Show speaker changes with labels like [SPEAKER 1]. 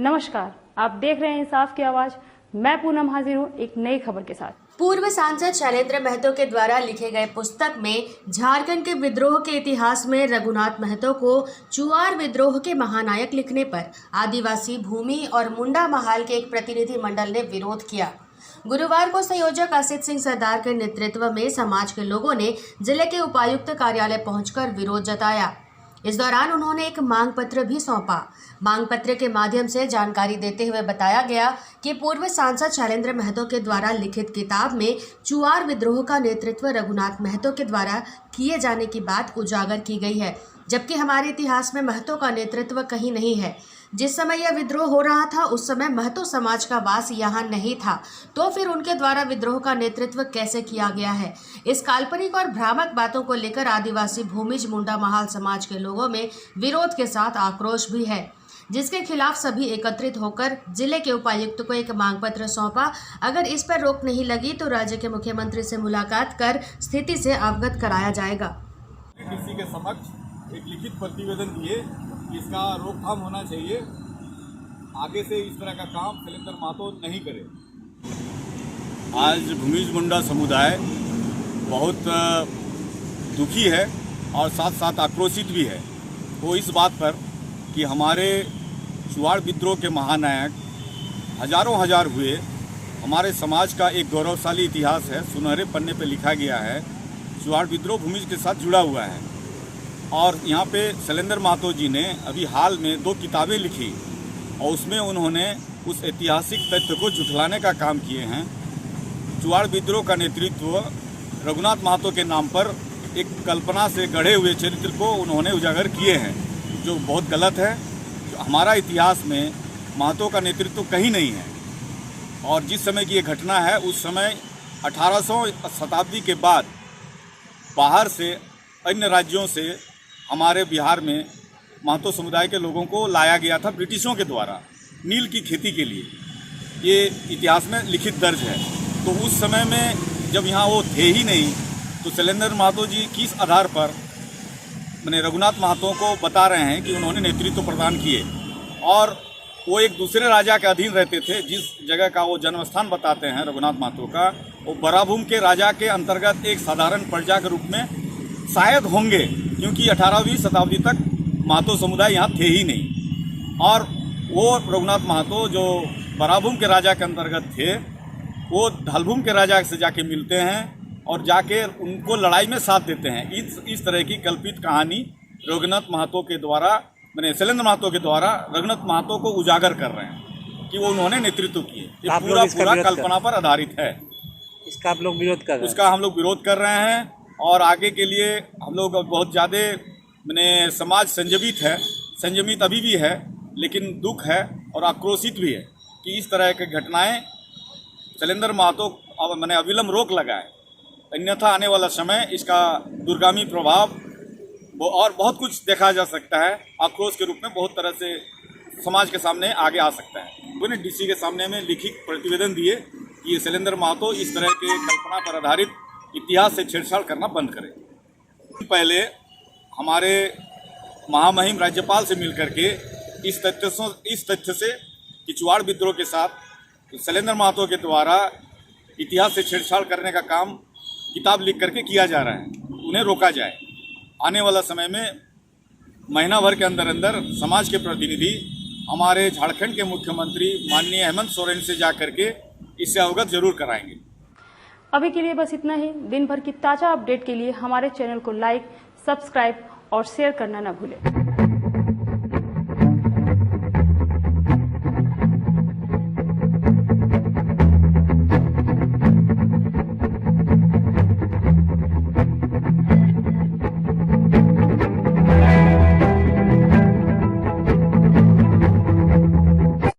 [SPEAKER 1] नमस्कार, आप देख रहे हैं इंसाफ की आवाज। मैं पूनम हाजिर हूँ एक नई खबर के साथ।
[SPEAKER 2] पूर्व सांसद शैलेंद्र महतो के द्वारा लिखे गए पुस्तक में झारखंड के विद्रोह के इतिहास में रघुनाथ महतो को चुआर विद्रोह के महानायक लिखने पर आदिवासी भूमि और मुंडा महाल के एक प्रतिनिधि मंडल ने विरोध किया। गुरुवार को संयोजक असित सिंह सरदार के नेतृत्व में समाज के लोगों ने जिले के उपायुक्त कार्यालय पहुंचकर विरोध जताया। इस दौरान उन्होंने एक मांग पत्र भी सौंपा। मांग पत्र के माध्यम से जानकारी देते हुए बताया गया कि पूर्व सांसद शैलेंद्र महतो के द्वारा लिखित किताब में चुआर विद्रोह का नेतृत्व रघुनाथ महतो के द्वारा किए जाने की बात उजागर की गई है, जबकि हमारे इतिहास में महतो का नेतृत्व कहीं नहीं है। जिस समय यह विद्रोह हो रहा था उस समय महतो समाज का वास यहाँ नहीं था, तो फिर उनके द्वारा विद्रोह का नेतृत्व कैसे किया गया है। इस काल्पनिक और भ्रामक बातों को लेकर आदिवासी भूमिज मुंडा महाल समाज के लोगों में विरोध के साथ आक्रोश भी है, जिसके खिलाफ सभी एकत्रित होकर जिले के उपायुक्त को एक मांग पत्र सौंपा। अगर इस पर रोक नहीं लगी तो राज्य के मुख्यमंत्री से मुलाकात कर स्थिति से अवगत कराया जाएगा।
[SPEAKER 3] डीसी के समक्ष एक लिखित प्रतिवेदन दिए, इसका रोकथाम होना चाहिए। आगे से इस तरह का काम शैलेंद्र महतो नहीं करे। आज भूमिज मुंडा समुदाय बहुत दुखी है और साथ साथ आक्रोशित भी है। वो इस बात पर कि हमारे चुआर विद्रोह के महानायक हजारों हजार हुए। हमारे समाज का एक गौरवशाली इतिहास है, सुनहरे पन्ने पे लिखा गया है। चुआर विद्रोह भूमिज के साथ जुड़ा हुआ है और यहाँ पे शैलेंद्र महतो जी ने अभी हाल में 2 किताबें लिखी और उसमें उन्होंने उस ऐतिहासिक तथ्य को झुठलाने का काम किए हैं। चुआर विद्रोह का नेतृत्व रघुनाथ महतो के नाम पर एक कल्पना से गढ़े हुए चरित्र को उन्होंने उजागर किए हैं, जो बहुत गलत है। हमारा इतिहास में महतो का नेतृत्व कहीं नहीं है और जिस समय की ये घटना है उस समय 1800 शताब्दी के बाद बाहर से अन्य राज्यों से हमारे बिहार में महतो समुदाय के लोगों को लाया गया था ब्रिटिशों के द्वारा नील की खेती के लिए। ये इतिहास में लिखित दर्ज है। तो उस समय में जब यहाँ वो थे ही नहीं तो शैलेंद्र महतो जी किस आधार पर मैंने रघुनाथ महतो को बता रहे हैं कि उन्होंने नेतृत्व प्रदान किए। और वो एक दूसरे राजा के अधीन रहते थे। जिस जगह का वो जन्मस्थान बताते हैं रघुनाथ महतो का, वो बराभूम के राजा के अंतर्गत एक साधारण प्रजा के रूप में शायद होंगे, क्योंकि 18वीं शताब्दी तक महतो समुदाय यहाँ थे ही नहीं। और वो रघुनाथ महतो जो बराभूम के राजा के अंतर्गत थे, वो धलभूम के राजा से जाके मिलते हैं और जाके उनको लड़ाई में साथ देते हैं। इस तरह की कल्पित कहानी रघुनाथ महतो के द्वारा मैंने शैलेंद्र महतो के द्वारा रघुनाथ महतो को उजागर कर रहे हैं कि वो उन्होंने नेतृत्व किए। ये पूरा कल्पना पर आधारित है।
[SPEAKER 4] इसका आप लोग विरोध कर रहे हैं?
[SPEAKER 3] उसका हम लोग विरोध कर रहे हैं और आगे के लिए हम लोग बहुत ज़्यादा मैंने समाज संयमित अभी भी है, लेकिन दुख है और आक्रोशित भी है कि इस तरह की घटनाएं शैलेंद्र महतो मैंने अविलंब रोक लगाए, अन्यथा आने वाला समय इसका दूरगामी प्रभाव वो और बहुत कुछ देखा जा सकता है। आक्रोश के रूप में बहुत तरह से समाज के सामने आगे आ सकता है। उन्होंने डीसी के सामने में लिखित प्रतिवेदन दिए कि ये शैलेंद्र महतो इस तरह के कल्पना पर आधारित इतिहास से छेड़छाड़ करना बंद करें। पहले हमारे महामहिम राज्यपाल से मिलकर के इस तथ्य से कि चुआर विद्रोह के साथ शैलेंद्र महतो के द्वारा इतिहास से छेड़छाड़ करने का काम किताब लिख करके किया जा रहा है, उन्हें रोका जाए। आने वाला समय में महीना भर के अंदर अंदर समाज के प्रतिनिधि हमारे झारखंड के मुख्यमंत्री माननीय हेमंत सोरेन से जा करके इससे अवगत जरूर कराएंगे।
[SPEAKER 1] अभी के लिए बस इतना ही। दिन भर की ताज़ा अपडेट के लिए हमारे चैनल को लाइक, सब्सक्राइब और शेयर करना न भूलें।